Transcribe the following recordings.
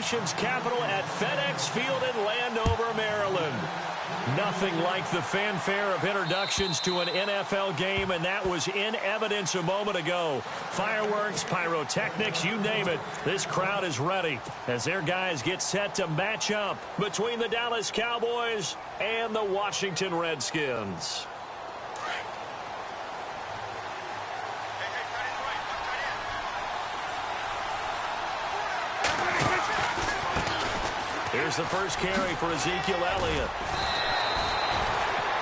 nation's capital at FedEx Field in Landover, Maryland. Nothing like the fanfare of introductions to an NFL game, and that was in evidence a moment ago. Fireworks, pyrotechnics, you name it. This crowd is ready as their guys get set to match up between the Dallas Cowboys and the Washington Redskins. Here's the first carry for Ezekiel Elliott.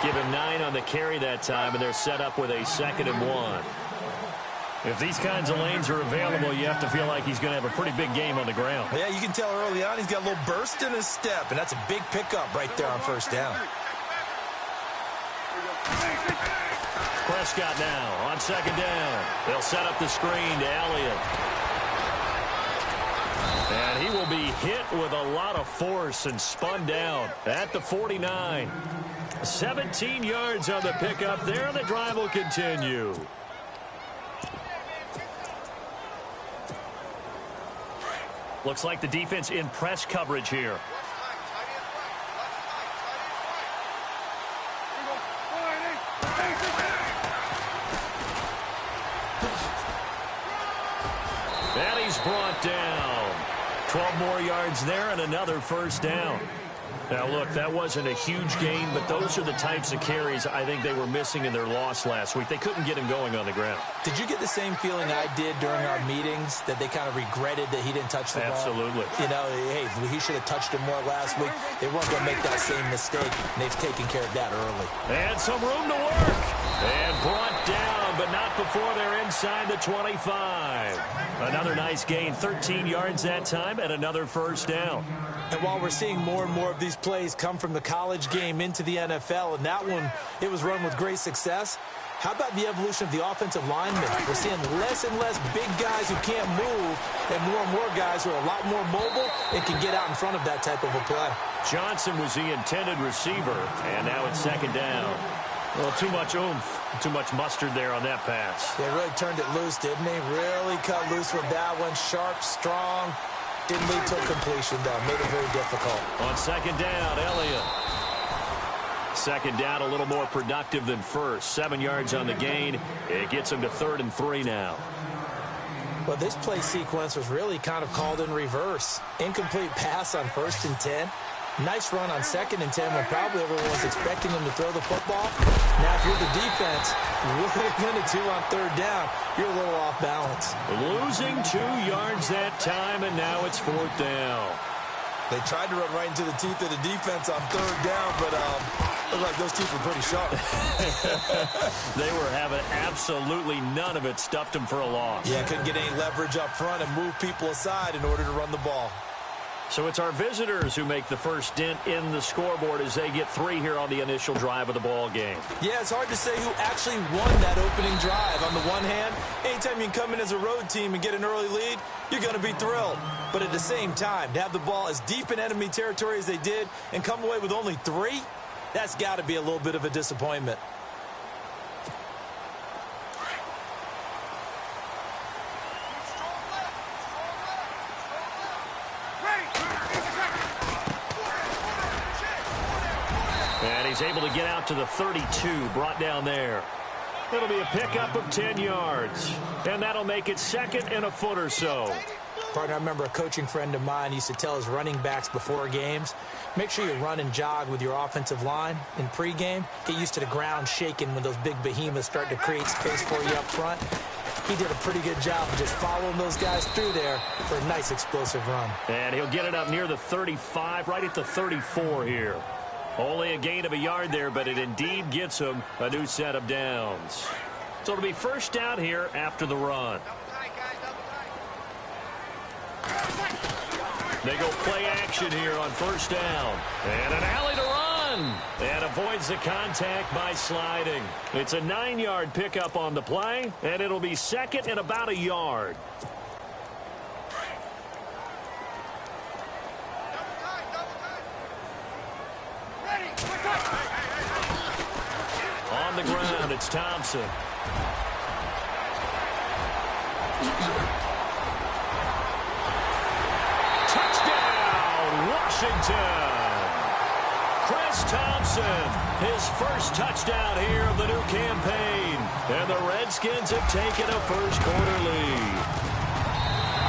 Give him 9 on the carry that time, and they're set up with a 2nd and 1. If these kinds of lanes are available, you have to feel like he's going to have a pretty big game on the ground. Yeah, you can tell early on he's got a little burst in his step, and that's a big pickup right there on first down. Prescott now on 2nd down. They'll set up the screen to Elliott. And he will be hit with a lot of force and spun down at the 49. 17 yards on the pickup there, and the drive will continue. Looks like the defense in press coverage here. And he's brought down. 12 more yards there and another first down. Now, look, that wasn't a huge gain, but those are the types of carries I think they were missing in their loss last week. They couldn't get him going on the ground. Did you get the same feeling I did during our meetings, that they kind of regretted that he didn't touch the ball? Absolutely. You know, hey, he should have touched it more last week. They weren't going to make that same mistake, and they've taken care of that early. And some room to work. And brought down, but not before they're inside the 25. Another nice gain, 13 yards that time, and another first down. And while we're seeing more and more of these plays come from the college game into the NFL, and that one, it was run with great success, how about the evolution of the offensive linemen? We're seeing less and less big guys who can't move, and more guys who are a lot more mobile and can get out in front of that type of a play. Johnson was the intended receiver, and now it's 2nd down. Well, too much oomph, too much mustard there on that pass. They really turned it loose, didn't they? Really cut loose with that one. Sharp, strong. Didn't lead to a completion, though. Made it very difficult. On 2nd down, Elliott. 2nd down, a little more productive than first. 7 yards on the gain. It gets him to 3rd and 3 now. Well, this play sequence was really kind of called in reverse. Incomplete pass on 1st and 10. Nice run on 2nd and 10 when probably everyone was expecting him to throw the football. Now, if you're the defense, what are you going to do on 3rd down? You're a little off balance. Losing 2 yards that time, and now it's 4th down. They tried to run right into the teeth of the defense on 3rd down, but looked like those teeth were pretty sharp. They were having absolutely none of it. Stuffed them for a loss. Yeah, couldn't get any leverage up front and move people aside in order to run the ball. So it's our visitors who make the first dent in the scoreboard as they get 3 here on the initial drive of the ball game. Yeah, it's hard to say who actually won that opening drive. On the one hand, anytime you can come in as a road team and get an early lead, you're going to be thrilled. But at the same time, to have the ball as deep in enemy territory as they did and come away with only 3, that's got to be a little bit of a disappointment. And he's able to get out to the 32, brought down there. It'll be a pickup of 10 yards. And that'll make it 2nd and a foot or so. Partner, I remember a coaching friend of mine used to tell his running backs before games, make sure you run and jog with your offensive line in pregame. Get used to the ground shaking when those big behemoths start to create space for you up front. He did a pretty good job of just following those guys through there for a nice explosive run. And he'll get it up near the 35, right at the 34 here. Only a gain of a yard there, but it indeed gets him a new set of downs. So it'll be first down here after the run. They go play action here on first down. And an alley to run. And avoids the contact by sliding. It's a 9-yard pickup on the play, and it'll be 2nd and about a yard. On the ground, it's Thompson. Touchdown! Washington. Chris Thompson, his first touchdown here of the new campaign. And the Redskins have taken a first-quarter lead.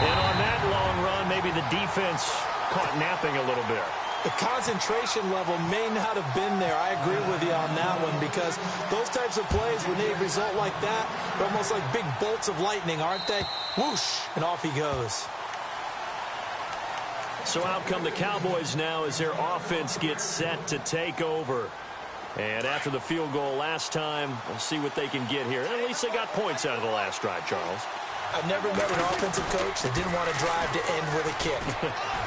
And on that long run, maybe the defense caught napping a little bit. The concentration level may not have been there. I agree with you on that one, because those types of plays, when they result like that, they're almost like big bolts of lightning, aren't they? Whoosh, and off he goes. So out come the Cowboys now as their offense gets set to take over. And after the field goal last time, we'll see what they can get here. At least they got points out of the last drive, Charles. I've never met an offensive coach that didn't want to drive to end with a kick.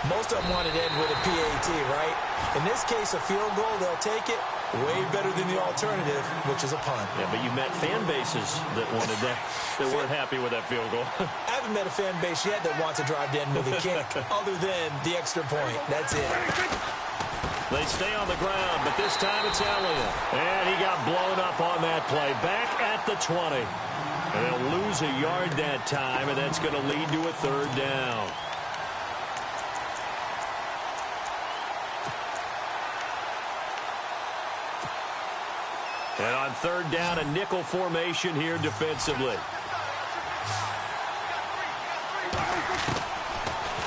Most of them wanted to end with a PAT, right? In this case, a field goal, they'll take it. Way better than the alternative, which is a punt. Yeah, but you met fan bases that wanted that, that weren't happy with that field goal. I haven't met a fan base yet that wants to drive to end with a kick, other than the extra point. That's it. They stay on the ground, but this time it's Elliott. And he got blown up on that play. Back at the 20. And they'll lose a yard that time, and that's going to lead to a third down. And on third down, a nickel formation here defensively.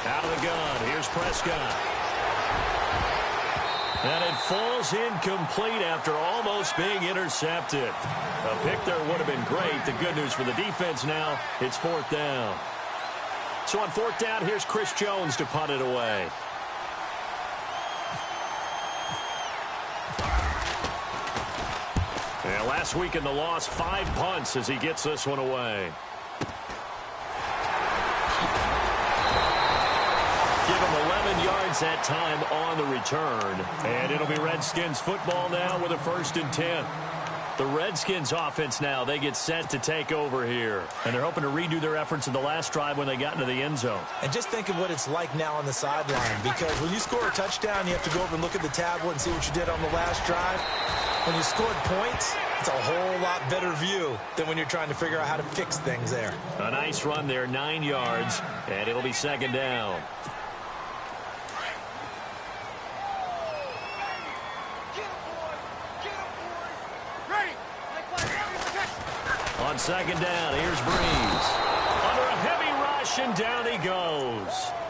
Out of the gun, here's Prescott. And it falls incomplete after almost being intercepted. A pick there would have been great. The good news for the defense now, it's fourth down. So on fourth down, here's Chris Jones to punt it away. And last week in the loss, 5 punts as he gets this one away. Give him 11 yards that time on the return. And it'll be Redskins football now with a 1st and 10. The Redskins offense now, they get set to take over here. And they're hoping to redo their efforts in the last drive when they got into the end zone. And just think of what it's like now on the sideline, because when you score a touchdown, you have to go over and look at the tablet and see what you did on the last drive. When you scored points, it's a whole lot better view than when you're trying to figure out how to fix things there. A nice run there, 9 yards, and it'll be second down. On second down, here's Breeze. Under a heavy rush, and down he goes.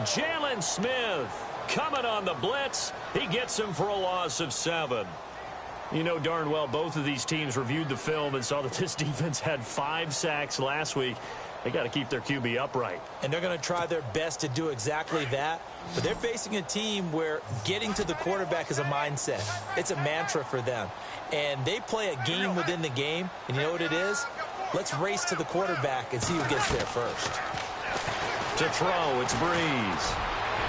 Jalen Smith coming on the blitz. He gets him for a loss of 7. You know darn well both of these teams reviewed the film and saw that this defense had 5 sacks last week. They got to keep their QB upright. And they're going to try their best to do exactly that. But they're facing a team where getting to the quarterback is a mindset. It's a mantra for them. And they play a game within the game. And you know what it is? Let's race to the quarterback and see who gets there first. To throw, it's Breeze.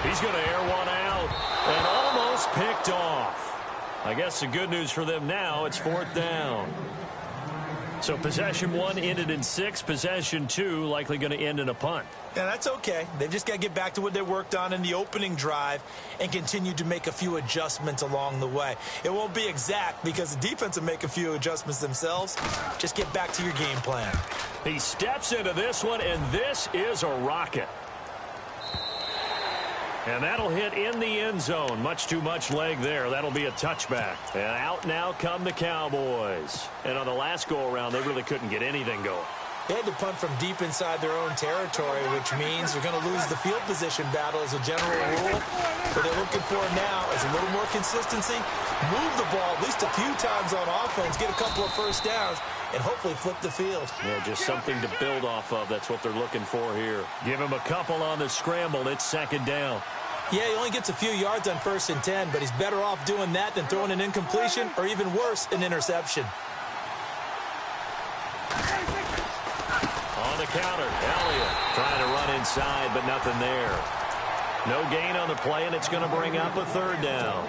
He's going to air one out and almost picked off. I guess the good news for them now, it's fourth down. So possession 1 ended in 6. Possession 2 likely going to end in a punt. Yeah, that's okay. They've just got to get back to what they worked on in the opening drive and continue to make a few adjustments along the way. It won't be exact because the defense will make a few adjustments themselves. Just get back to your game plan. He steps into this one, and this is a rocket. And that'll hit in the end zone. Much too much leg there. That'll be a touchback. And out now come the Cowboys. And on the last go-around, they really couldn't get anything going. They had to punt from deep inside their own territory, which means they're going to lose the field position battle as a general rule. What they're looking for now is a little more consistency, move the ball at least a few times on offense, get a couple of first downs, and hopefully flip the field. Yeah, just something to build off of. That's what they're looking for here. Give him a couple on the scramble. It's second down. Yeah, he only gets a few yards on 1st and 10, but he's better off doing that than throwing an incompletion or even worse, an interception. On the counter, Elliott trying to run inside, but nothing there. No gain on the play, and it's going to bring up a third down.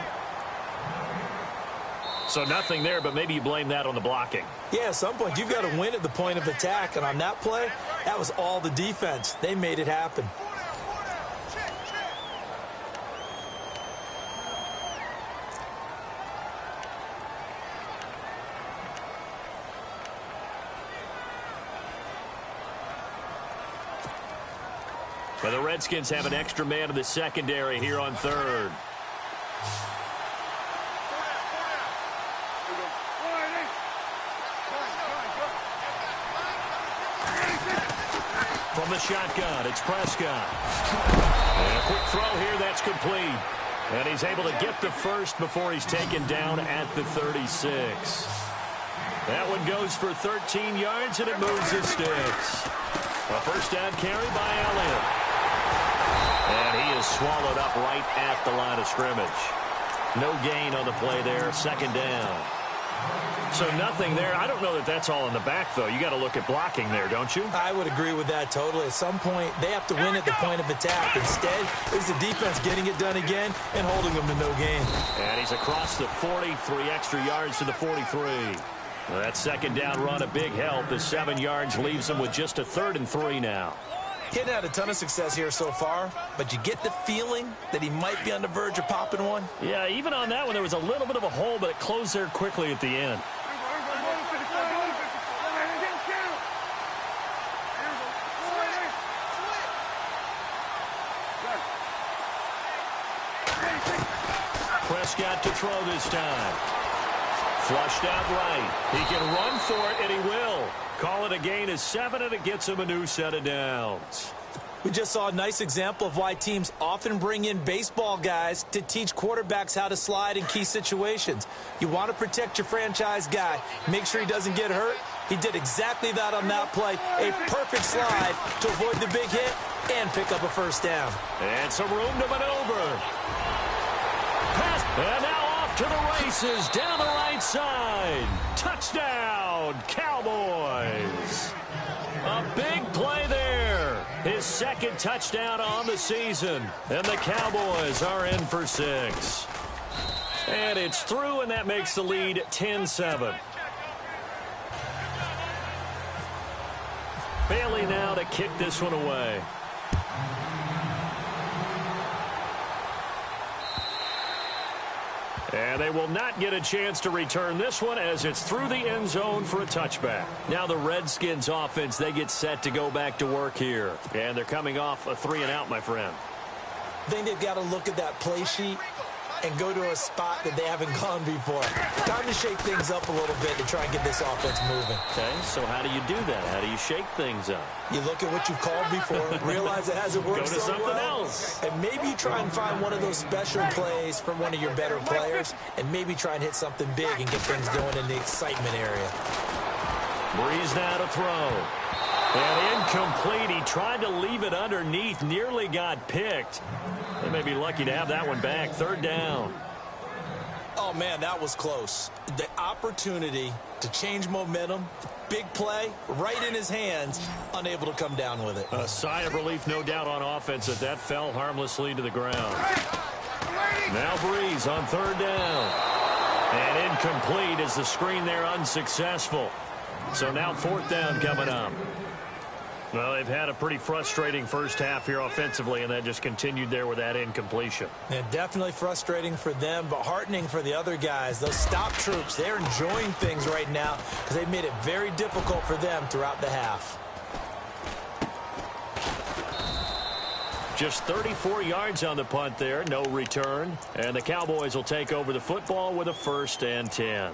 So nothing there, but maybe you blame that on the blocking. Yeah, at some point, you've got to win at the point of attack, and on that play, that was all the defense. They made it happen. But the Redskins have an extra man in the secondary here on third. From the shotgun, it's Prescott. And a quick throw here, that's complete. And he's able to get the first before he's taken down at the 36. That one goes for 13 yards, and it moves his sticks. A first down carry by Elliott. And he is swallowed up right at the line of scrimmage. No gain on the play there, second down. So nothing there. I don't know that that's all in the back, though. You got to look at blocking there, don't you? I would agree with that totally. At some point, they have to win at the point of attack. Instead, it's the defense getting it done again and holding them to no gain. And he's across the 40, 3 extra yards to the 43. Well, that second down run, a big help. The 7 yards leaves him with just a 3rd and 3 now. He hadn't had a ton of success here so far, but you get the feeling that he might be on the verge of popping one. Yeah, even on that one, there was a little bit of a hole, but it closed there quickly at the end. Prescott to throw this time. Flushed out right. He can run for it, and he will. Call it a gain of 7, and it gets him a new set of downs. We just saw a nice example of why teams often bring in baseball guys to teach quarterbacks how to slide in key situations. You want to protect your franchise guy. Make sure he doesn't get hurt. He did exactly that on that play. A perfect slide to avoid the big hit and pick up a first down. And some room to maneuver. Pass. And now off to the races down the right side. Touchdown, Cowboys. A big play there. His second touchdown on the season. And the Cowboys are in for 6. And it's through, and that makes the lead 10-7. Bailey now to kick this one away. And they will not get a chance to return this one as it's through the end zone for a touchback. Now the Redskins offense, they get set to go back to work here. And they're coming off a 3-and-out, my friend. I think they've got to look at that play sheet and go to a spot that they haven't gone before. Time to shake things up a little bit to try and get this offense moving. Okay, so how do you do that? How do you shake things up? You look at what you've called before, realize it hasn't worked Go to so something well, else. and maybe you try and find one of those special plays from one of your better players, and maybe try and hit something big and get things going in the excitement area. Breeze now to throw. And incomplete. He tried to leave it underneath, nearly got picked. They may be lucky to have that one back. 3rd down. Oh, man, that was close. The opportunity to change momentum, big play, right in his hands, unable to come down with it. A sigh of relief, no doubt, on offense that that fell harmlessly to the ground. Now Breeze on 3rd down. And incomplete as the screen there unsuccessful. So now 4th down coming up. Well, they've had a pretty frustrating first half here offensively, and that just continued there with that incompletion. And definitely frustrating for them, but heartening for the other guys. Those stop troops, they're enjoying things right now because they've made it very difficult for them throughout the half. Just 34 yards on the punt there, no return. And the Cowboys will take over the football with a 1st and 10.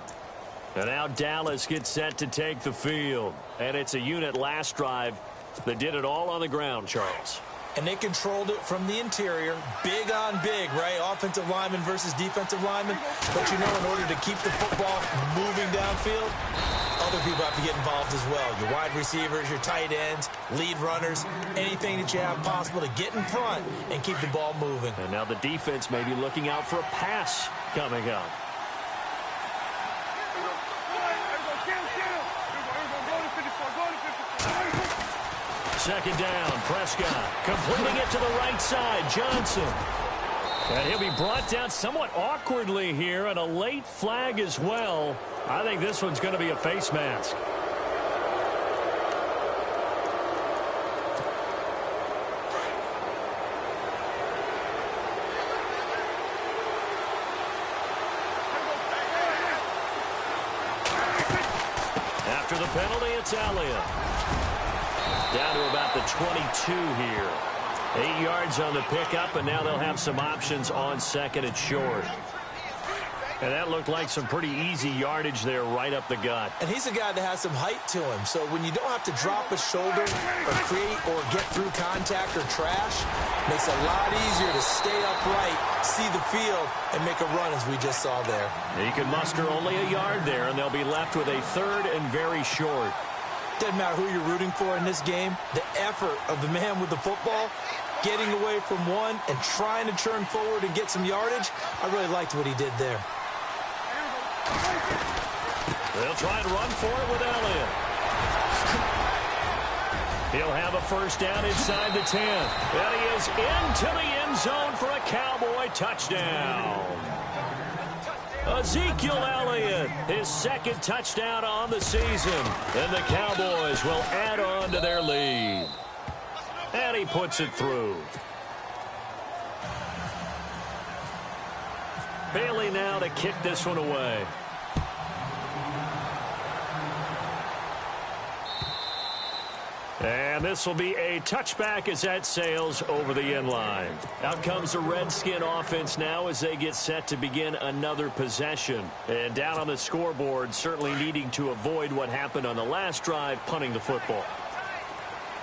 And now Dallas gets set to take the field. And it's a unit last drive that did it all on the ground, Charles. And they controlled it from the interior, big on big, right? Offensive lineman versus defensive lineman. But, you know, in order to keep the football moving downfield, other people have to get involved as well. Your wide receivers, your tight ends, lead runners, anything that you have possible to get in front and keep the ball moving. And now the defense may be looking out for a pass coming up. Second down, Prescott completing it to the right side, Johnson. And he'll be brought down somewhat awkwardly here, and a late flag as well. I think this one's going to be a face mask. After the penalty, it's Elliott. Down to about the 22 here. 8 yards on the pickup, and now they'll have some options on second and short. And that looked like some pretty easy yardage there right up the gut. And he's a guy that has some height to him. So when you don't have to drop a shoulder or create or get through contact or trash, makes it a lot easier to stay upright, see the field, and make a run as we just saw there. He can muster only a yard there, and they'll be left with a third and very short. Doesn't matter who you're rooting for in this game. The effort of the man with the football, getting away from one and trying to turn forward and get some yardage, I really liked what he did there. They'll try to run for it with Elliott. He'll have a first down inside the 10. And he is into the end zone for a Cowboy touchdown. Ezekiel Elliott, his second touchdown on the season. And the Cowboys will add on to their lead. And he puts it through. Bailey now to kick this one away. And this will be a touchback as that sails over the end line. Out comes the Redskin offense now as they get set to begin another possession. And down on the scoreboard, certainly needing to avoid what happened on the last drive, punting the football.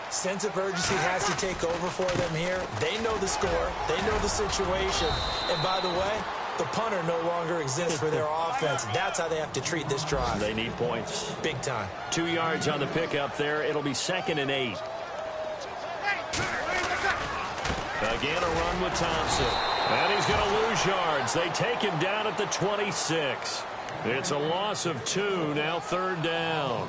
Sense of urgency has to take over for them here. They know the score. They know the situation. And by the way, the punter no longer exists for their offense. That's how they have to treat this drive. They need points. Big time. 2 yards on the pickup there. It'll be 2nd and 8. Again, a run with Thompson. And he's going to lose yards. They take him down at the 26. It's a loss of 2, now 3rd down.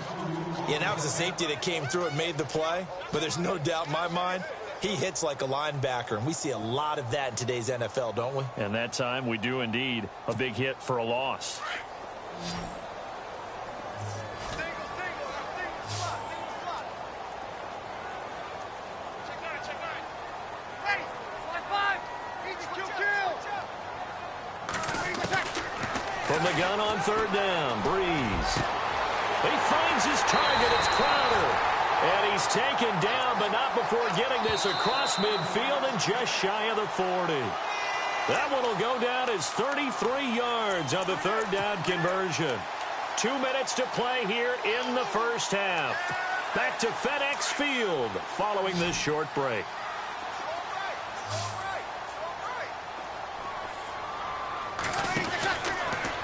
Yeah, that was a safety that came through and made the play. But there's no doubt in my mind, he hits like a linebacker, and we see a lot of that in today's NFL, don't we? And that time we do indeed. A big hit for a loss. From the gun on 3rd down, Breeze. He finds his target. It's Crowder. And he's taken down, but not before getting this across midfield and just shy of the 40. That one will go down as 33 yards on the 3rd down conversion. 2 minutes to play here in the first half. Back to FedEx Field following this short break.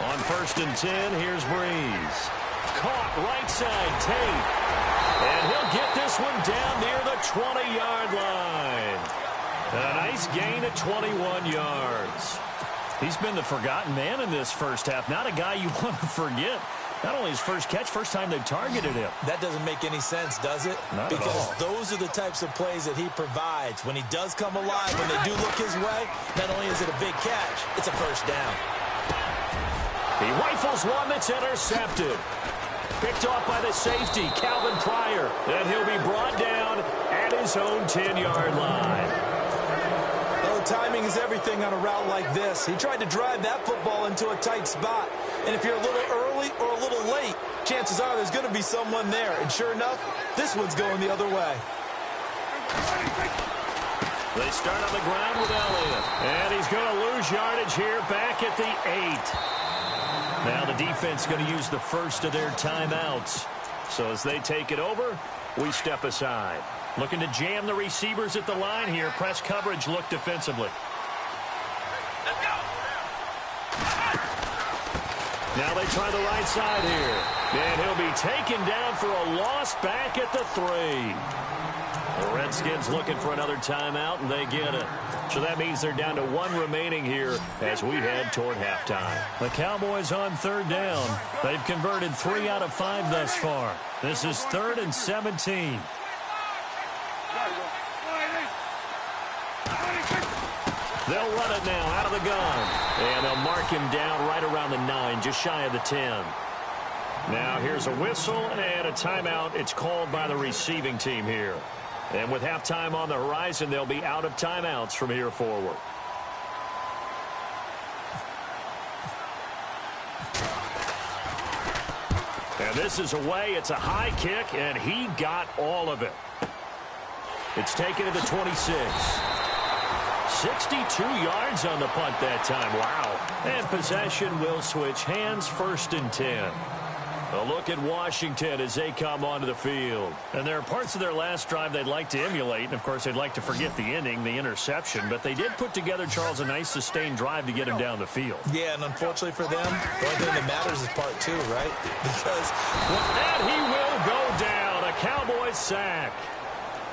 On 1st and 10, here's Breeze. Caught right side, Tate. And he'll get this one down near the 20-yard line. A nice gain of 21 yards. He's been the forgotten man in this first half. Not a guy you want to forget. Not only his first catch, first time they've targeted him. That doesn't make any sense, does it? Not because at all. Those are the types of plays that he provides. When he does come alive, when they do look his way, not only is it a big catch, it's a first down. He rifles one that's intercepted. Picked off by the safety, Calvin Pryor. And he'll be brought down at his own 10-yard line. Oh, timing is everything on a route like this. He tried to drive that football into a tight spot. And if you're a little early or a little late, chances are there's going to be someone there. And sure enough, this one's going the other way. They start on the ground with Elliott. And he's going to lose yardage here back at the 8. Now the defense going to use the first of their timeouts. So as they take it over, we step aside. Looking to jam the receivers at the line here. Press coverage look defensively. Let's go. Now they try the right side here. And he'll be taken down for a loss back at the 3. The Redskins looking for another timeout, and they get it. So that means they're down to 1 remaining here as we head toward halftime. The Cowboys on 3rd down. They've converted 3 out of 5 thus far. This is 3rd and 17. They'll run it now out of the gun. And they'll mark him down right around the 9, just shy of the 10. Now here's a whistle and a timeout. It's called by the receiving team here. And with halftime on the horizon, they'll be out of timeouts from here forward. And this is away. It's a high kick, and he got all of it. It's taken to the 26. 62 yards on the punt that time. Wow. And possession will switch hands, 1st and 10. A look at Washington as they come onto the field. And there are parts of their last drive they'd like to emulate. And, of course, they'd like to forget the inning, the interception. But they did put together, Charles, a nice sustained drive to get him down the field. Yeah, and unfortunately for them, the only thing that matters is part 2, right? Because and he will go down. A Cowboys sack.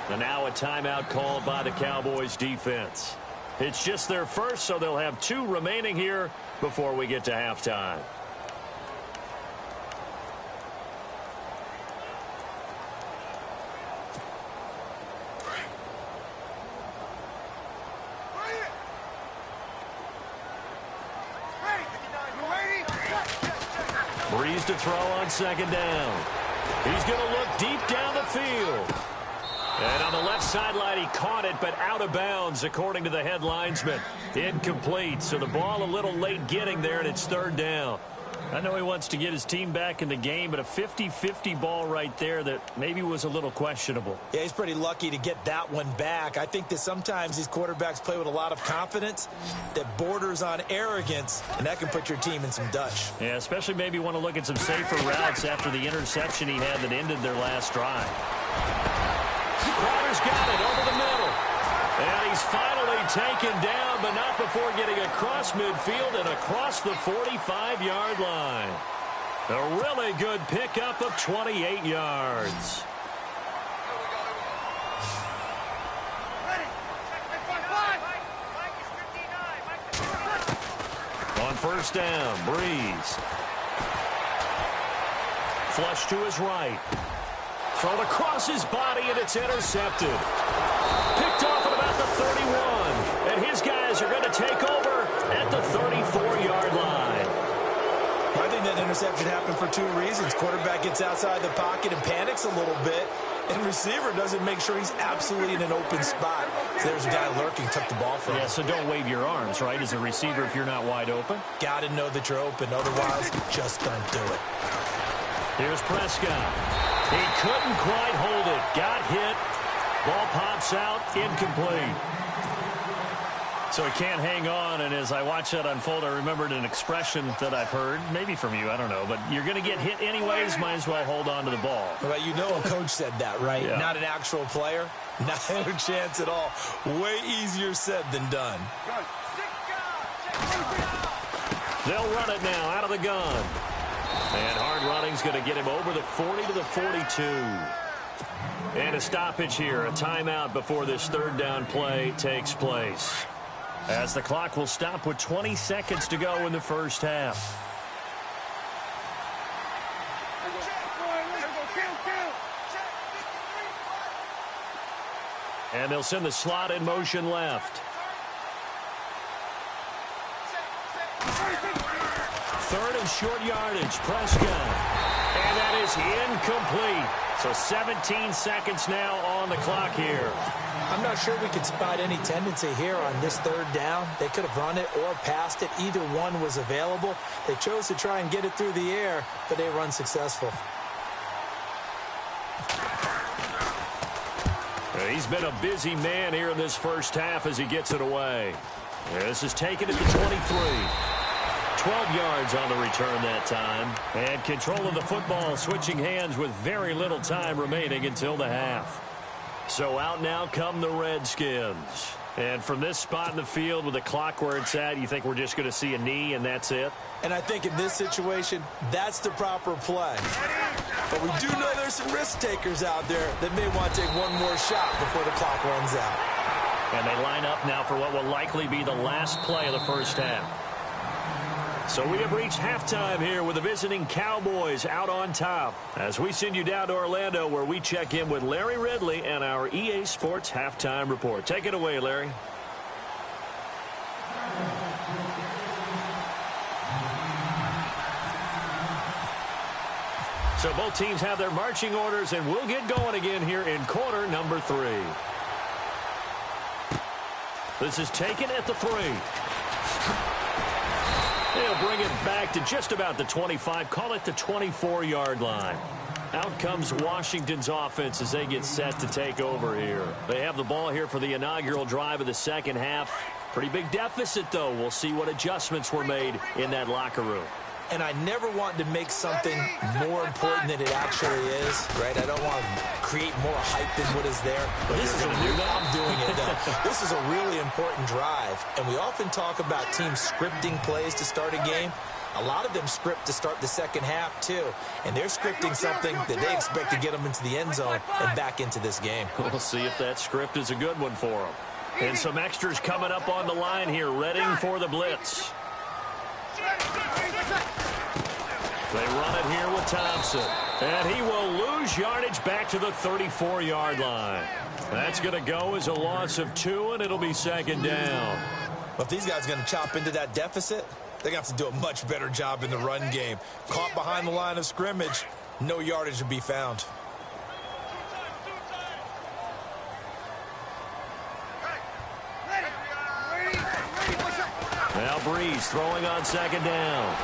And now a timeout called by the Cowboys defense. It's just their first, so they'll have 2 remaining here before we get to halftime. Breeze to throw on 2nd down. He's going to look deep down the field. And on the left sideline, he caught it, but out of bounds, according to the head linesman. Incomplete, so the ball a little late getting there, and it's 3rd down. I know he wants to get his team back in the game, but a 50-50 ball right there that maybe was a little questionable. Yeah, he's pretty lucky to get that one back. I think that sometimes these quarterbacks play with a lot of confidence that borders on arrogance, and that can put your team in some Dutch. Yeah, especially maybe want to look at some safer routes after the interception he had that ended their last drive. Crowder's got it over the middle. And he's finally taken down, but not before getting across midfield and across the 45-yard line. A really good pickup of 28 yards. On 1st down, Breeze. Flush to his right. Thrown across his body, and it's intercepted. Picked off at about the 31. And his guys are going to take over at the 34-yard line. I think that interception happened for 2 reasons. Quarterback gets outside the pocket and panics a little bit. And receiver doesn't make sure he's absolutely in an open spot. So there's a guy lurking, took the ball from him. Yeah, so don't wave your arms, right, as a receiver if you're not wide open. Got to know that you're open. Otherwise, just don't do it. Here's Prescott. He couldn't quite hold it. Got hit. Ball pops out. Incomplete. So he can't hang on, and as I watch that unfold, I remembered an expression that I've heard, maybe from you, I don't know, but you're going to get hit anyways, might as well hold on to the ball. Well, you know a coach said that, right? Yeah. Not an actual player. Not a chance at all. Way easier said than done. They'll run it now out of the gun. And hard running's going to get him over the 40 to the 42. And a stoppage here, a timeout before this 3rd down play takes place. As the clock will stop with 20 seconds to go in the 1st half. And they'll send the slot in motion left. 3rd and short yardage, Prescott. And that is incomplete. So 17 seconds now on the clock here. I'm not sure we could spot any tendency here on this 3rd down. They could have run it or passed it. Either one was available. They chose to try and get it through the air, but they run successful. He's been a busy man here in this 1st half as he gets it away. This is taken at the 23. 12 yards on the return that time. And control of the football switching hands with very little time remaining until the half. So out now come the Redskins. And from this spot in the field with the clock where it's at, you think we're just going to see a knee and that's it? And I think in this situation, that's the proper play. But we do know there's some risk takers out there that may want to take one more shot before the clock runs out. And they line up now for what will likely be the last play of the 1st half. So we have reached halftime here with the visiting Cowboys out on top. As we send you down to Orlando where we check in with Larry Ridley and our EA Sports Halftime Report. Take it away, Larry. So both teams have their marching orders, and we'll get going again here in quarter number 3. This is taken at the 3. They'll bring it back to just about the 25, call it the 24-yard line. Out comes Washington's offense as they get set to take over here. They have the ball here for the inaugural drive of the second half. Pretty big deficit, though. We'll see what adjustments were made in that locker room. And I never want to make something more important than it actually is, right? I don't want to create more hype than what is there. But this is I'm doing it, though. This is a really important drive. And we often talk about teams scripting plays to start a game. A lot of them script to start the second half, too. And they're scripting something that they expect to get them into the end zone and back into this game. We'll see if that script is a good one for them. And some extras coming up on the line here, readying for the blitz. They run it here with Thompson. And he will lose yardage back to the 34-yard line. That's going to go as a loss of 2, and it'll be second down. Well, if these guys are going to chop into that deficit, they're going to have to do a much better job in the run game. Caught behind the line of scrimmage, no yardage to be found. Now Breeze throwing on second down.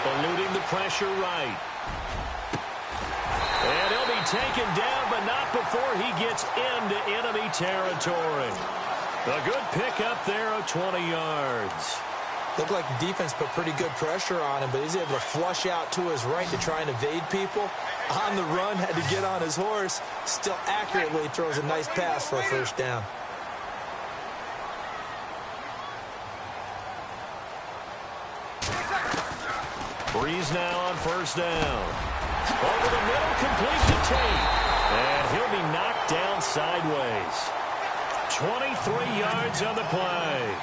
Eluding the pressure right. And he'll be taken down, but not before he gets into enemy territory. A good pickup there of 20 yards. Looked like the defense put pretty good pressure on him, but he's able to flush out to his right to try and evade people. On the run, had to get on his horse. Still accurately throws a nice pass for a first down. Breeze now on first down. Over the middle, complete to Tate. And he'll be knocked down sideways. 23 yards on the play.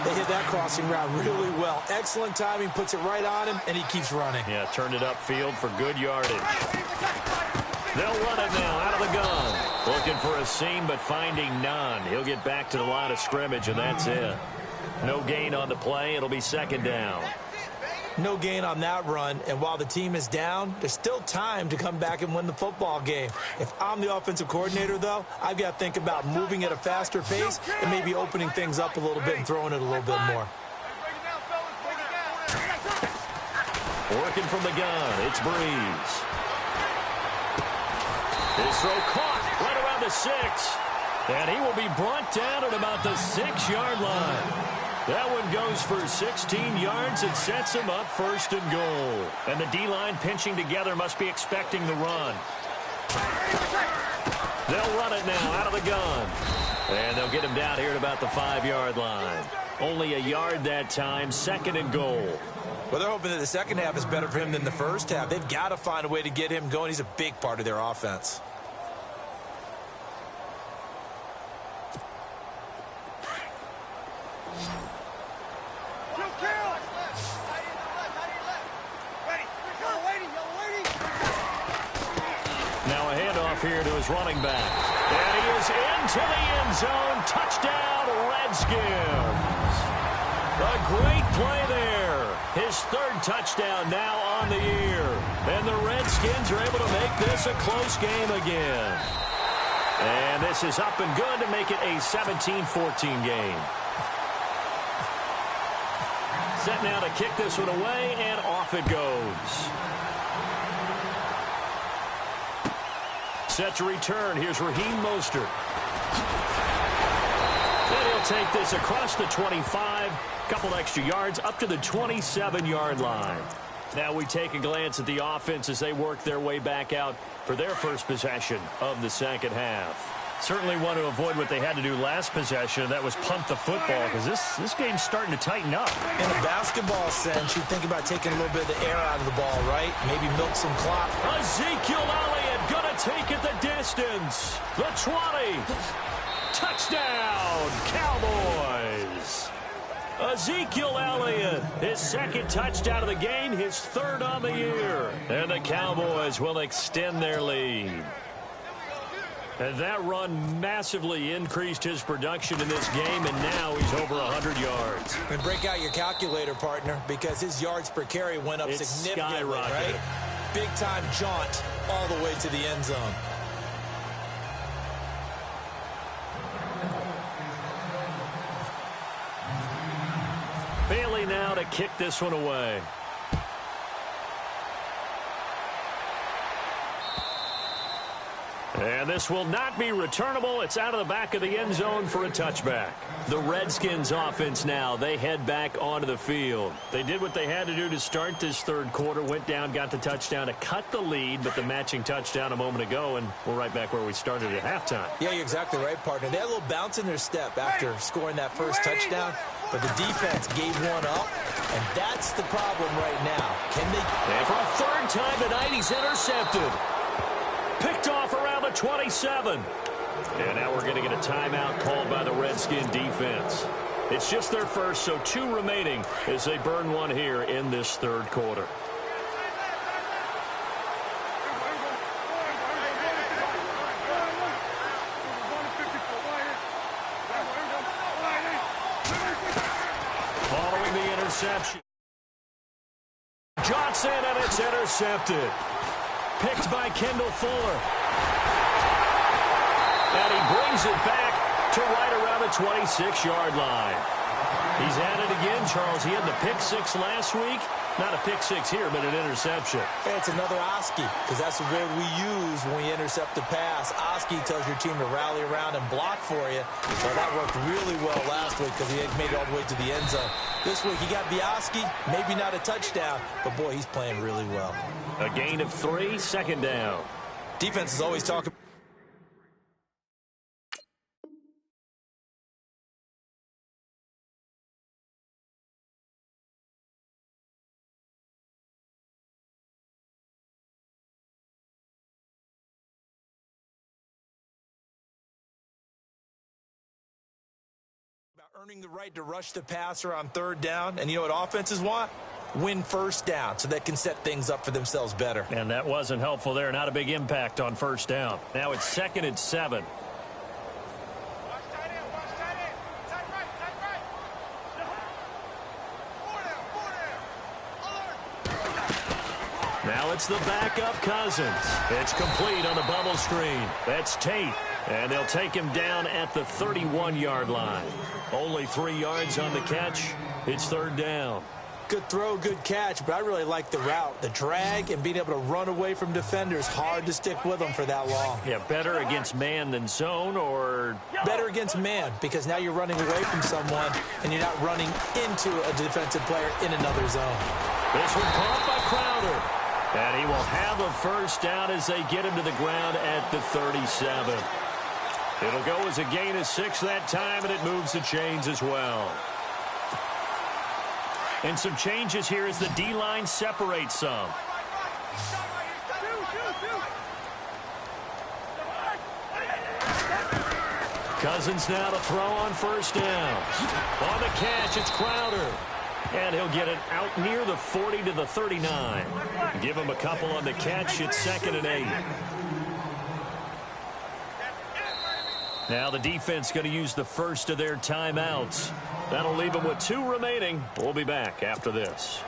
They hit that crossing route really well. Excellent timing, puts it right on him, and he keeps running. Yeah, turned it upfield for good yardage. They'll run it now out of the gun. Looking for a seam, but finding none. He'll get back to the line of scrimmage, and that's it. No gain on the play. It'll be second down. No gain on that run, and while the team is down, there's still time to come back and win the football game. If I'm the offensive coordinator, though, I've got to think about moving at a faster pace and maybe opening things up a little bit and throwing it a little bit more. Working from the gun, it's Breeze. His throw caught right around the 6. And he will be brought down at about the 6-yard line. That one goes for 16 yards and sets him up first and goal. And the D-line pinching together must be expecting the run. They'll run it now out of the gun. And they'll get him down here at about the 5-yard line. Only a yard that time, second and goal. Well, they're hoping that the second half is better for him than the first half. They've got to find a way to get him going. He's a big part of their offense. Here to his running back. And he is into the end zone. Touchdown, Redskins. A great play there. His third touchdown now on the year. And the Redskins are able to make this a close game again. And this is up and good to make it a 17-14 game. Set now to kick this one away, and off it goes. Set to return. Here's Raheem Mostert. And he'll take this across the 25. Couple extra yards up to the 27-yard line. Now we take a glance at the offense as they work their way back out for their first possession of the second half. Certainly want to avoid what they had to do last possession. That was punt the football, because this game's starting to tighten up. In a basketball sense, you think about taking a little bit of the air out of the ball, right? Maybe milk some clock. Ezekiel Elliott gonna take it the distance. The 20. Touchdown, Cowboys. Ezekiel Elliott, his second touchdown of the game, his third on the year. And the Cowboys will extend their lead. And that run massively increased his production in this game, and now he's over 100 yards. And break out your calculator, partner, because his yards per carry went up significantly, right? Big-time jaunt all the way to the end zone. Bailey now to kick this one away. And this will not be returnable. It's out of the back of the end zone for a touchback. The Redskins offense now, they head back onto the field. They did what they had to do to start this third quarter, went down, got the touchdown to cut the lead, but the matching touchdown a moment ago, and we're right back where we started at halftime. Yeah, you're exactly right, partner. They had a little bounce in their step after scoring that first touchdown, but the defense gave one up, and that's the problem right now. Can they... And for a third time tonight, he's intercepted. Picked off around the 27. And now we're going to get a timeout called by the Redskin defense. It's just their first, so 2 remaining as they burn one here in this third quarter. Following the interception. Johnson, and it's intercepted. Picked by Kendall Fuller. And he brings it back to right around the 26-yard line. He's at it again, Charles. He had the pick 6 last week. Not a pick 6 here, but an interception. Hey, it's another Oski, because that's the word we use when we intercept the pass. Oski tells your team to rally around and block for you. So that worked really well last week because he had made it all the way to the end zone. This week he got the Oski, maybe not a touchdown, but boy, he's playing really well. A gain of 3, second down. Defense is always talking about earning the right to rush the passer on third down. And you know what offenses want? Win first down so they can set things up for themselves better. And that wasn't helpful there. Not a big impact on first down. Now it's 2nd and 7. Now it's the backup Cousins. It's complete on the bubble screen. That's Tate. And they'll take him down at the 31-yard line. Only 3 yards on the catch. It's third down. Good throw, good catch, but I really like the route. The drag and being able to run away from defenders, hard to stick with them for that long. Yeah, better against man than zone, or... Better against man, because now you're running away from someone and you're not running into a defensive player in another zone. This one caught by Crowder. And he will have a first down as they get him to the ground at the 37. It'll go as a gain of 6 that time, and it moves the chains as well. And some changes here as the D-line separates some. Cousins now to throw on first down. On the catch, it's Crowder. And he'll get it out near the 40 to the 39. Give him a couple on the catch. It's 2nd and 8. Now the defense going to use the first of their timeouts. That'll leave them with 2 remaining. We'll be back after this.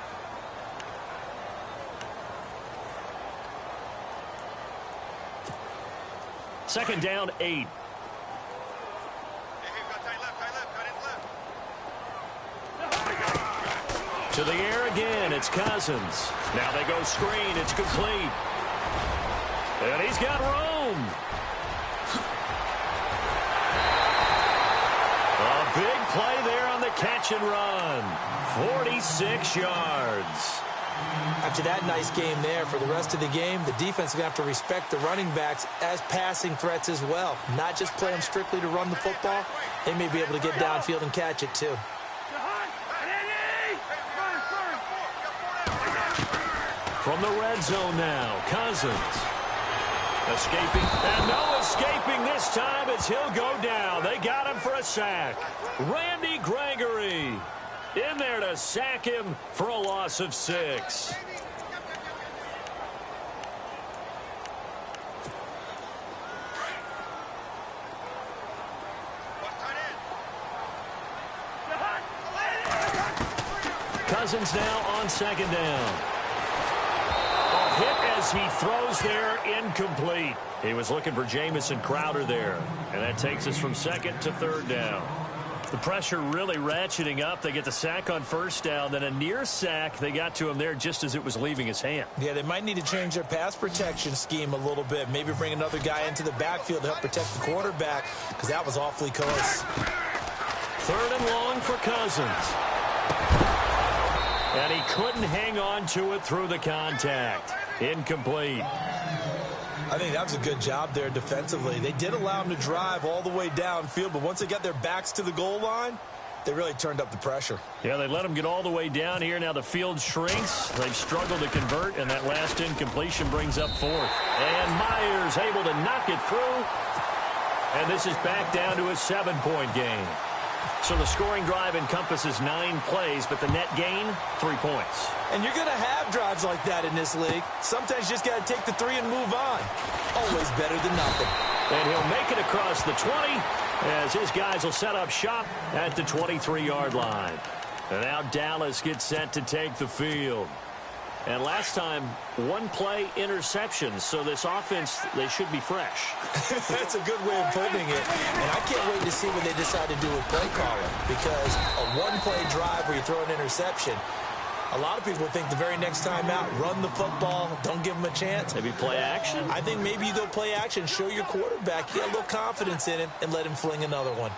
Second down, 8. To the air again, it's Cousins. Now they go screen, it's complete. And he's got room. A big play there on the catch and run. 46 yards. After that nice game there, for the rest of the game, the defense is going to have to respect the running backs as passing threats as well. Not just play them strictly to run the football. They may be able to get downfield and catch it too. From the red zone now, Cousins. Escaping, and no escaping this time as he'll go down. They got him for a sack. Randy Gregory in there to sack him for a loss of 6. Cousins now on 2nd down. Hit as he throws there, incomplete. He was looking for Jamison Crowder there. And that takes us from 2nd to 3rd down. The pressure really ratcheting up. They get the sack on first down, then a near sack. They got to him there just as it was leaving his hand. Yeah, they might need to change their pass protection scheme a little bit. Maybe bring another guy into the backfield to help protect the quarterback, because that was awfully close. 3rd and long for Cousins. And he couldn't hang on to it through the contact. Incomplete. I think that was a good job there defensively. They did allow him to drive all the way downfield, but once they got their backs to the goal line, they really turned up the pressure. Yeah, they let him get all the way down here. Now the field shrinks. They've struggled to convert, and that last incompletion brings up 4th. And Myers able to knock it through. And this is back down to a 7-point game. So the scoring drive encompasses 9 plays, but the net gain, 3 points. And you're going to have drives like that in this league. Sometimes you just got to take the 3 and move on. Always better than nothing. And he'll make it across the 20 as his guys will set up shop at the 23-yard line. And now Dallas gets set to take the field. And last time, 1-play interceptions. So this offense, they should be fresh. That's a good way of putting it. And I can't wait to see what they decide to do with play calling. Because a 1-play drive where you throw an interception, a lot of people think the very next time out, run the football, don't give them a chance. Maybe play action? I think maybe you go play action, show your quarterback, you got a little confidence in him, and let him fling another one.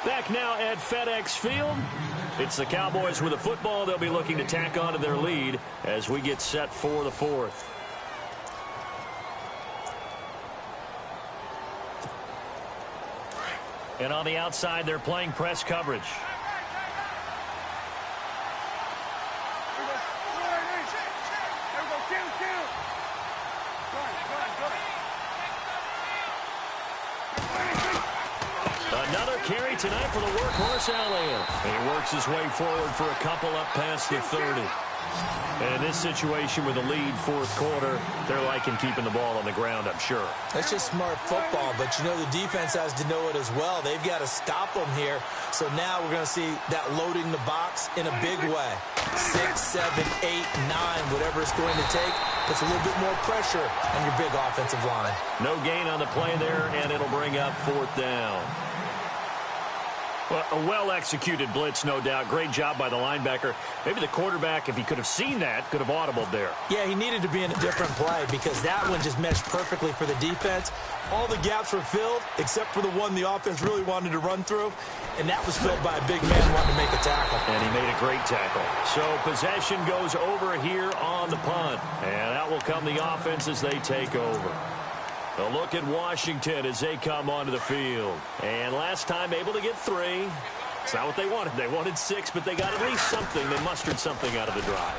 Back now at FedEx Field. It's the Cowboys with the football. They'll be looking to tack on to their lead as we get set for the 4th. And on the outside, they're playing press coverage. Another carry tonight for the workhorse Elliott. He works his way forward for a couple up past the 30. And in this situation with a lead 4th quarter, they're liking keeping the ball on the ground, I'm sure. That's just smart football, but you know the defense has to know it as well. They've got to stop them here. So now we're going to see that loading the box in a big way. 6, 7, 8, 9, whatever it's going to take, puts a little bit more pressure on your big offensive line. No gain on the play there, and it'll bring up 4th down. Well, a well-executed blitz, no doubt. Great job by the linebacker. Maybe the quarterback, if he could have seen that, could have audibled there. Yeah, he needed to be in a different play because that one just meshed perfectly for the defense. All the gaps were filled except for the one the offense really wanted to run through, and that was filled by a big man wanting to make a tackle. And he made a great tackle. So possession goes over here on the punt, and that will come the offense as they take over. A look at Washington as they come onto the field. And last time able to get 3. It's not what they wanted. They wanted 6, but they got at least something. They mustered something out of the drive.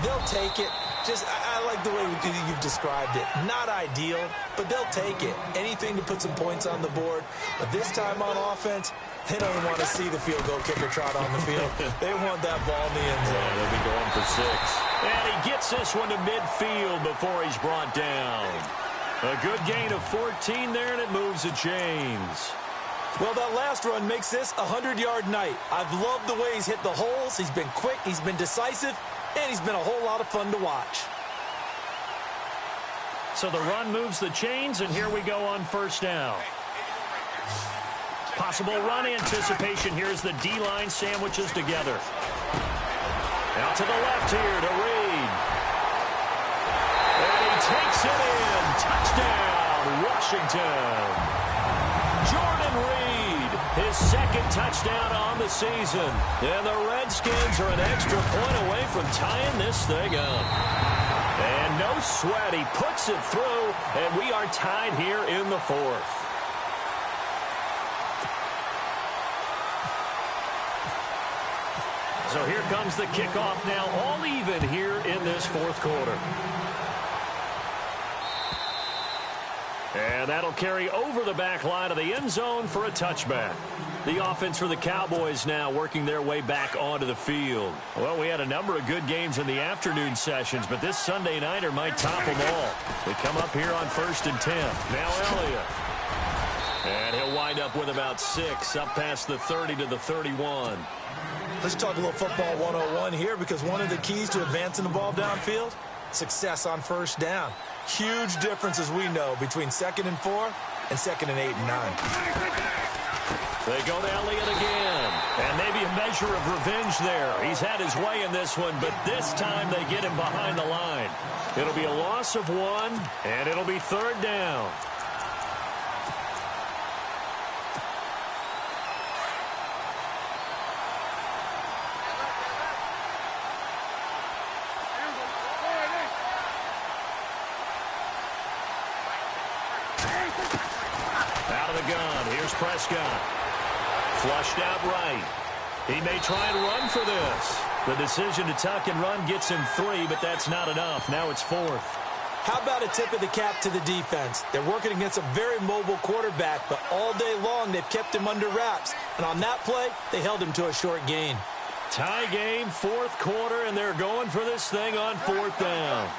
They'll take it. I like the way you've described it. Not ideal, but they'll take it. Anything to put some points on the board. But this time on offense, they don't even want to see the field goal kicker trot on the field. They want that ball in the end zone. Yeah, they'll be going for 6. And he gets this one to midfield before he's brought down. A good gain of 14 there, and it moves the chains. Well, that last run makes this a 100-yard night. I've loved the way he's hit the holes. He's been quick, he's been decisive, and he's been a whole lot of fun to watch. So the run moves the chains, and here we go on 1st down. Possible run anticipation. Here's the D-line sandwiches together. Out to the left here to Reed. And he takes it in. Touchdown, Washington. Jordan Reed, his 2nd touchdown on the season. And the Redskins are an extra point away from tying this thing up. And no sweat, he puts it through, and we are tied here in the 4th. So here comes the kickoff now, all even here in this 4th quarter. And that'll carry over the back line of the end zone for a touchback. The offense for the Cowboys now working their way back onto the field. Well, we had a number of good games in the afternoon sessions, but this Sunday nighter might top them all. We come up here on 1st and 10. Now Elliott. And he'll wind up with about 6 up past the 30 to the 31. Let's talk a little football 101 here, because one of the keys to advancing the ball downfield, success on 1st down. Huge difference, as we know, between 2nd and 4 and 2nd and 8 and 9. They go to Elliott again. And maybe a measure of revenge there. He's had his way in this one, but this time they get him behind the line. It'll be a loss of 1, and it'll be 3rd down. Out of the gun, here's Prescott. Flushed out right. He may try and run for this. The decision to tuck and run gets him 3, but that's not enough. Now it's 4th. How about a tip of the cap to the defense? They're working against a very mobile quarterback, but all day long they've kept him under wraps. And on that play, they held him to a short gain. Tie game, 4th quarter, and they're going for this thing on 4th down.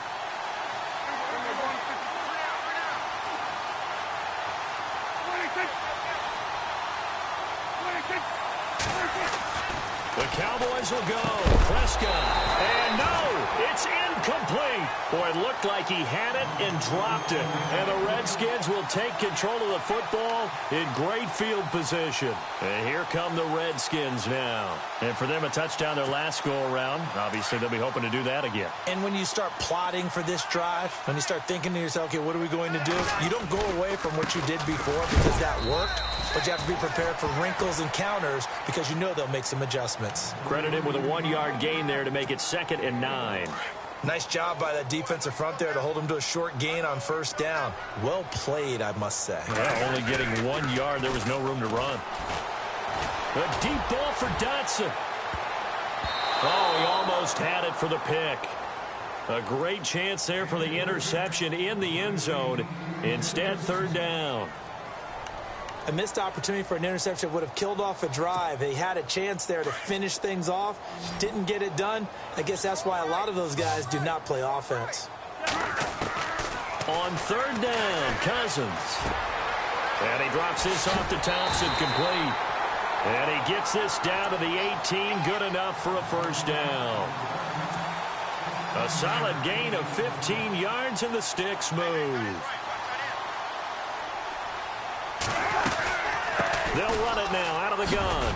The Cowboys will go. Prescott. And no, it's incomplete. Boy, it looked like he had it and dropped it. And the Redskins will take control of the football in great field position. And here come the Redskins now. And for them, a touchdown their last go-around. Obviously, they'll be hoping to do that again. And when you start plotting for this drive, when you start thinking to yourself, okay, what are we going to do? You don't go away from what you did before because that worked. But you have to be prepared for wrinkles and counters because you know they'll make some adjustments. Credit him with a 1-yard gain there to make it 2nd and 9. Nice job by that defensive front there to hold him to a short gain on 1st down. Well played, I must say. Yeah, only getting 1 yard. There was no room to run. A deep ball for Dotson. Oh, he almost had it for the pick. A great chance there for the interception in the end zone. Instead, 3rd down. A missed opportunity for an interception would have killed off a drive. They had a chance there to finish things off. Didn't get it done. I guess that's why a lot of those guys do not play offense. On 3rd down, Cousins. And he drops this off to Thompson, complete. And he gets this down to the 18, good enough for a 1st down. A solid gain of 15 yards, and the sticks move. They'll run it now out of the gun.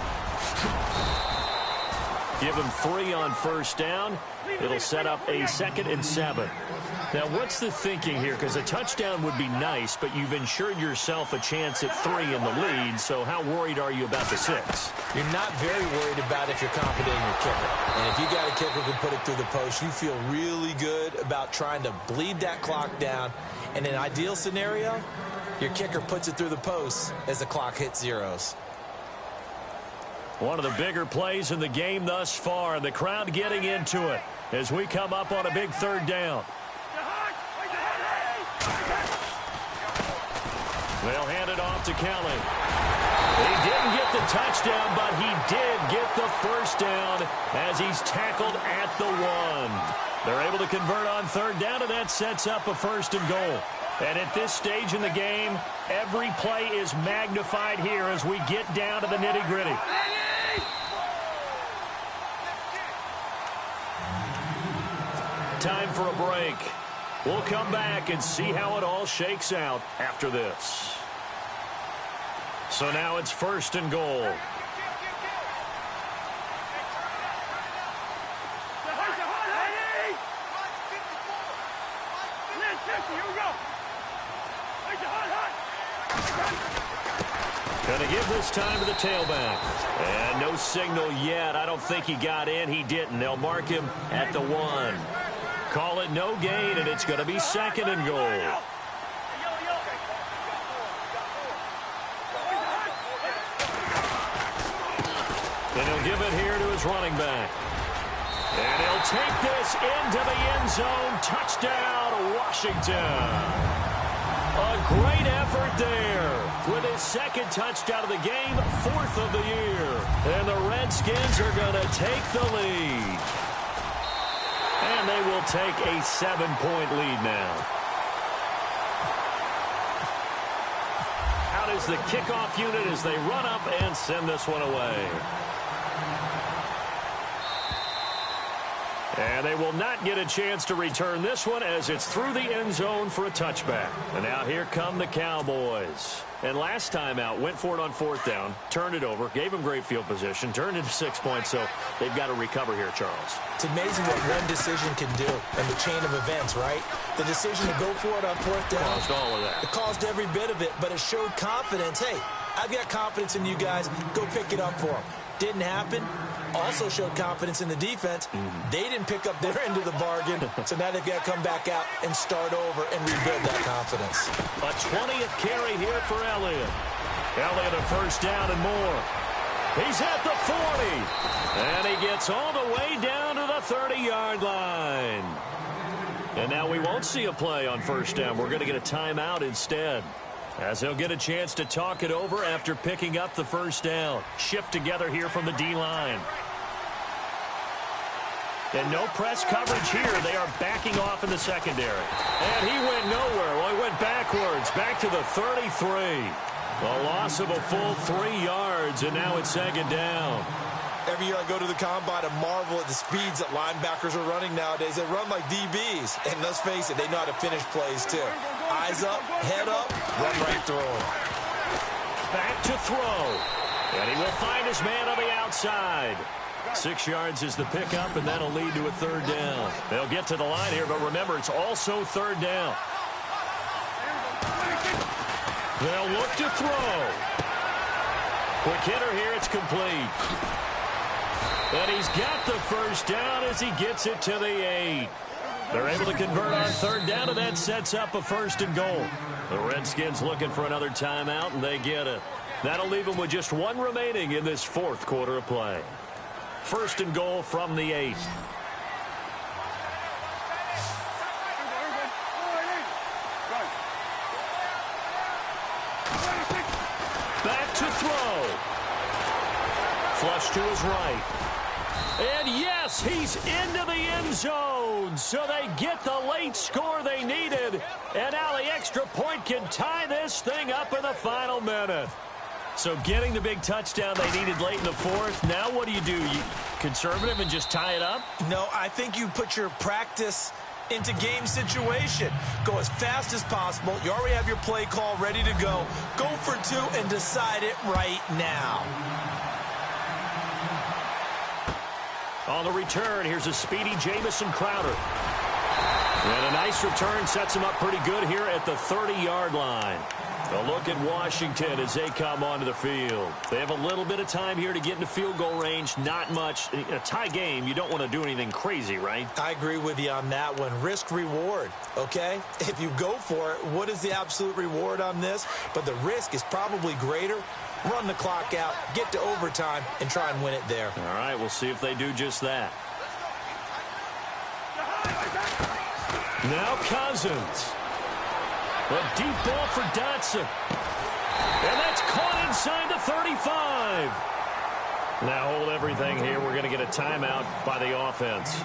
Give him 3 on 1st down. It'll set up a 2nd and 7. Now, what's the thinking here? Because a touchdown would be nice, but you've ensured yourself a chance at 3 in the lead, so how worried are you about the 6? You're not very worried about if you're confident in your kicker. And if you got a kicker who can put it through the post, you feel really good about trying to bleed that clock down. In an ideal scenario, your kicker puts it through the post as the clock hits zeros. One of the bigger plays in the game thus far, and the crowd getting into it as we come up on a big 3rd down. They'll hand it off to Kelly. He didn't get the touchdown, but he did get the 1st down as he's tackled at the 1. They're able to convert on 3rd down, and that sets up a 1st and goal. And at this stage in the game, every play is magnified here as we get down to the nitty-gritty. Time for a break. We'll come back and see how it all shakes out after this. So now it's 1st and goal. Going to give this time to the tailback. And no signal yet. I don't think he got in. He didn't. They'll mark him at the 1. Call it no gain, and it's going to be 2nd and goal. And he'll give it here to his running back. And he'll take this into the end zone. Touchdown, Washington. A great effort there with his 2nd touchdown of the game, 4th of the year. And the Redskins are going to take the lead. And they will take a 7-point lead now. Out is the kickoff unit as they run up and send this one away. And they will not get a chance to return this one as it's through the end zone for a touchback. And now here come the Cowboys. And last time out, went for it on 4th down, turned it over, gave them great field position, turned into 6 points, so they've got to recover here, Charles. It's amazing what one decision can do in the chain of events, right? The decision to go for it on 4th down. Caused all of that. It caused every bit of it, but it showed confidence. Hey, I've got confidence in you guys. Go pick it up for them. Didn't happen. Also showed confidence in the defense. They didn't pick up their end of the bargain, so now they've got to come back out and start over and rebuild that confidence. A 20th carry here for Elliott. Elliott a first down and more. He's at the 40, and he gets all the way down to the 30-yard line. And now we won't see a play on first down. We're going to get a timeout instead, as he'll get a chance to talk it over after picking up the first down. Shift together here from the D-line. And no press coverage here. They are backing off in the secondary. And he went nowhere. Well, he went backwards, back to the 33. A loss of a full 3 yards, and now it's 2nd down. Every year I go to the combine and marvel at the speeds that linebackers are running nowadays. They run like DBs. And let's face it, they know how to finish plays too. Eyes up, head up, run right through them. Back to throw. And he will find his man on the outside. 6 yards is the pickup, and that'll lead to a 3rd down. They'll get to the line here, but remember, it's also 3rd down. They'll look to throw. Quick hitter here, it's complete. And he's got the first down as he gets it to the 8. They're able to convert on 3rd down, and that sets up a 1st and goal. The Redskins looking for another timeout, and they get it. That'll leave them with just 1 remaining in this 4th quarter of play. 1st and goal from the 8. Back to throw. Flush to his right. And yes, he's into the end zone. So they get the late score they needed. And now the extra point can tie this thing up in the final minute. So getting the big touchdown they needed late in the 4th. Now what do? You conservative and just tie it up? No, I think you put your practice into game situation. Go as fast as possible. You already have your play call ready to go. Go for 2 and decide it right now. On the return, here's a speedy Jamison Crowder. And a nice return sets him up pretty good here at the 30-yard line. A look at Washington as they come onto the field. They have a little bit of time here to get into field goal range. Not much. In a tie game, you don't want to do anything crazy, right? I agree with you on that one. Risk-reward, okay? If you go for it, what is the absolute reward on this? But the risk is probably greater. Run the clock out, get to overtime, and try and win it there. All right, we'll see if they do just that. Now Cousins. A deep ball for Dotson. And that's caught inside the 35. Now hold everything here. We're going to get a timeout by the offense,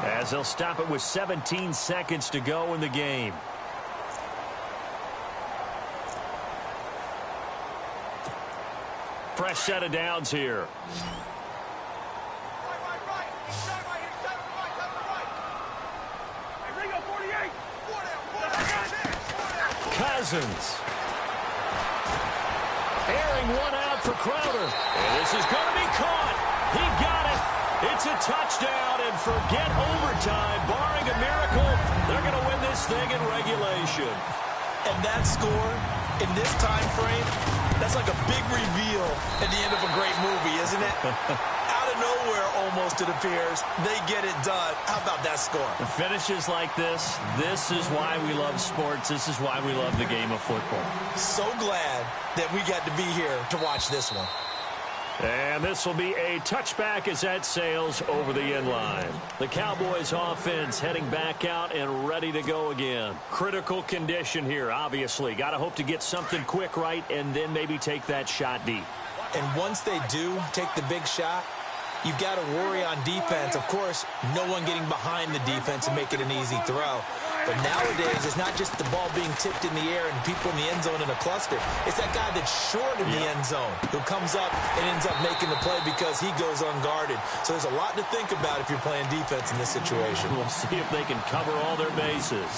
as they'll stop it with 17 seconds to go in the game. Fresh set of downs here. Cousins. Airing one out for Crowder. And this is going to be caught. He got it. It's a touchdown, and forget overtime. Barring a miracle, they're going to win this thing in regulation. And that score, in this time frame, that's like a big reveal at the end of a great movie, isn't it? Out of nowhere, almost, it appears. They get it done. How about that score? Finishes like this is why we love sports. This is why we love the game of football. So glad that we got to be here to watch this one. And this will be a touchback as that sails over the end line. The Cowboys offense heading back out and ready to go again. Critical condition here, obviously. Got to hope to get something quick right and then maybe take that shot deep. And once they do take the big shot, you've got to worry on defense. Of course, no one getting behind the defense and make it an easy throw. But nowadays, it's not just the ball being tipped in the air and people in the end zone in a cluster. It's that guy that's short in the end zone who comes up and ends up making the play because he goes unguarded. So there's a lot to think about if you're playing defense in this situation. We'll see if they can cover all their bases.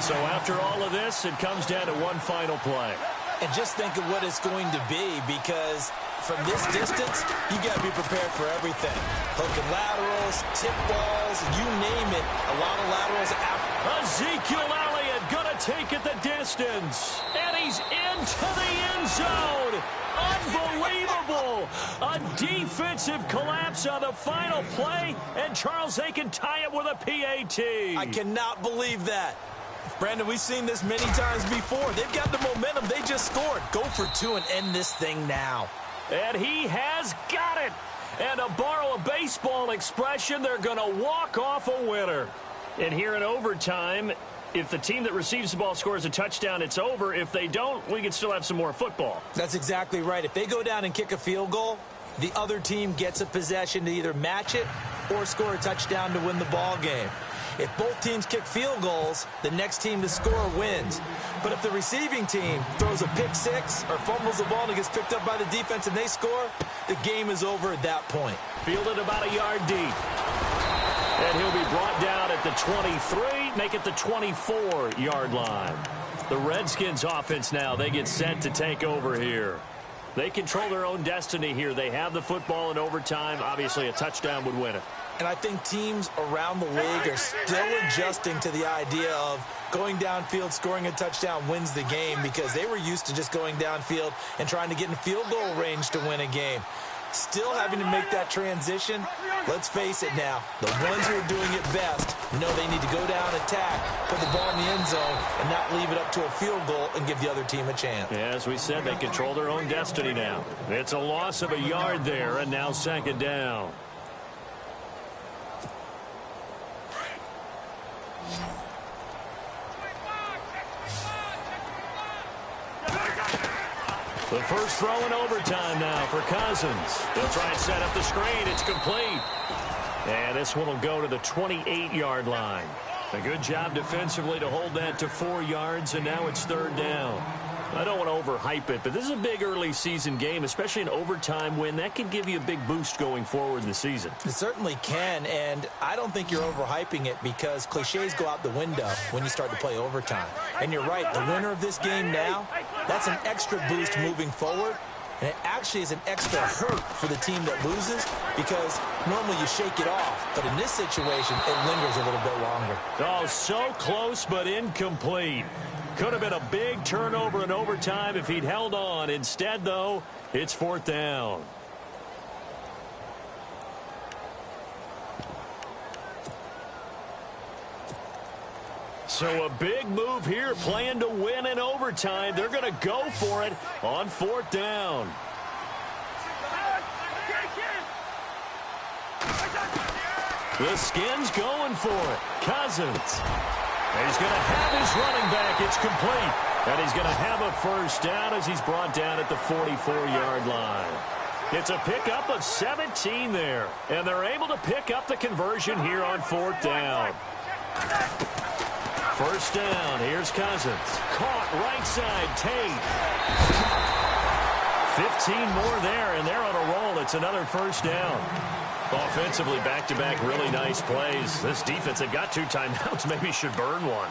So after all of this, it comes down to one final play. And just think of what it's going to be, because from this distance, you got to be prepared for everything. Hook and laterals, tip balls, you name it. A lot of laterals. Ezekiel Elliott going to take it the distance. And he's into the end zone. Unbelievable. A defensive collapse on the final play. And Charles, they can tie it with a PAT. I cannot believe that. Brandon, we've seen this many times before. They've got the momentum. They just scored. Go for two and end this thing now. And he has got it. And to borrow a baseball expression, they're going to walk off a winner. And here in overtime, if the team that receives the ball scores a touchdown, it's over. If they don't, we can still have some more football. That's exactly right. If they go down and kick a field goal, the other team gets a possession to either match it or score a touchdown to win the ball game. If both teams kick field goals, the next team to score wins. But if the receiving team throws a pick six or fumbles the ball and it gets picked up by the defense and they score, the game is over at that point. Fielded about a yard deep. And he'll be brought down at the 23, make it the 24-yard line. The Redskins offense now, they get set to take over here. They control their own destiny here. They have the football in overtime. Obviously, a touchdown would win it. And I think teams around the league are still adjusting to the idea of going downfield, scoring a touchdown wins the game, because they were used to just going downfield and trying to get in field goal range to win a game. Still having to make that transition. Let's face it now, the ones who are doing it best know they need to go down, attack, put the ball in the end zone, and not leave it up to a field goal and give the other team a chance. Yeah, as we said, they control their own destiny now. It's a loss of a yard there, and now second down. The first throw in overtime now for Cousins. They'll try and set up the screen. It's complete. And this one will go to the 28-yard line. A good job defensively to hold that to 4 yards, and now it's third down. I don't want to overhype it, but this is a big early season game, especially an overtime win. That can give you a big boost going forward in the season. It certainly can, and I don't think you're overhyping it, because cliches go out the window when you start to play overtime. And you're right, the winner of this game now, that's an extra boost moving forward. And it actually is an extra hurt for the team that loses, because normally you shake it off. But in this situation, it lingers a little bit longer. Oh, so close but incomplete. Could have been a big turnover in overtime if he'd held on. Instead, though, it's fourth down. So a big move here, playing to win in overtime. They're going to go for it on fourth down. The Skins going for it. Cousins. He's going to have his running back. It's complete. And he's going to have a first down as he's brought down at the 44-yard line. It's a pickup of 17 there. And they're able to pick up the conversion here on fourth down. First down. Here's Cousins. Caught right side. Tate. 15 more there, and they're on a roll. It's another first down. Offensively, back-to-back really nice plays. This defense, they've got 2 timeouts. Maybe should burn one.